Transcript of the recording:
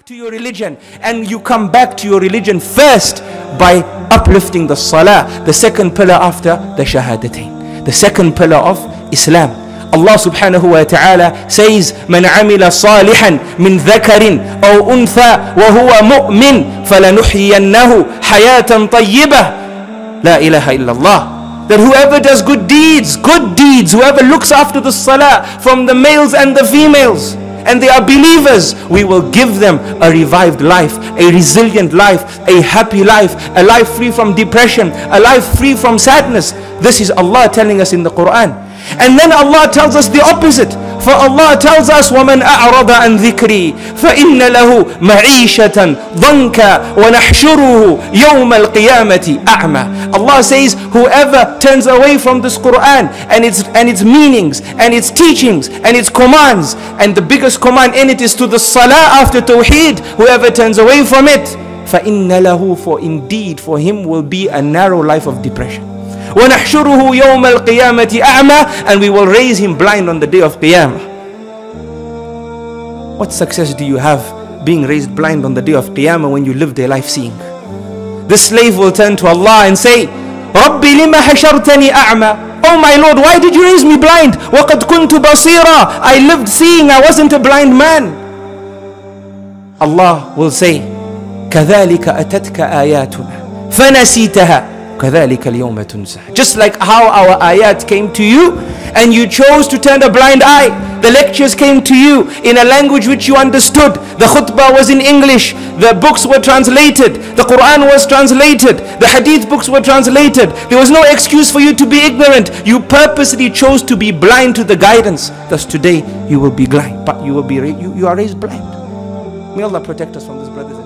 to your religion, and you come back to your religion first by uplifting the salah, the second pillar after the shahadatain, the second pillar of Islam. Allah subhanahu wa ta'ala says, "Man amila salihan min dhakarin aw untha wa huwa mu'min falanuhyiyannahu hayatan tayyibah." La ilaha illallah. That whoever does good deeds, whoever looks after the salah from the males and the females, and they are believers, we will give them a revived life, a resilient life, a happy life, a life free from depression, a life free from sadness. This is Allah telling us in the Quran. And then Allah tells us the opposite. For Allah tells us, وَمَنْ أَعْرَضَ عَنْ ذِكْرِي فَإِنَّ لَهُ مَعِيشَةً ضَنْكَ وَنَحْشُرُهُ يَوْمَ الْقِيَامَةِ أَعْمَى. Allah says, whoever turns away from this Quran and its meanings and its teachings and its commands, and the biggest command in it is to the salah after tawheed, whoever turns away from it, فَإِنَّ لَهُ, for indeed for him will be a narrow life of depression. وَنَحْشُرُهُ يَوْمَ الْقِيَامَةِ أَعْمَى, and we will raise him blind on the day of Qiyamah. What success do you have being raised blind on the day of Qiyamah when you live their life seeing? The slave will turn to Allah and say, رَبِّ لِمَ حَشَرْتَنِي أَعْمَى. Oh my Lord, why did you raise me blind? وَقَدْ كُنْتُ بَصِيرًا. I lived seeing, I wasn't a blind man. Allah will say, كَذَلِكَ أَتَتْكَ آيَاتُنَا فَنَسِيتَهَا كَذَلِكَ الْيَوْمَ تُنْسَى. Just like how our ayat came to you and you chose to turn a blind eye. The lectures came to you in a language which you understood. The khutbah was in English. The books were translated. The Quran was translated. The hadith books were translated. There was no excuse for you to be ignorant. You purposely chose to be blind to the guidance. Thus today you will be blind, but you are raised blind. May Allah protect us from this, brothers and sisters.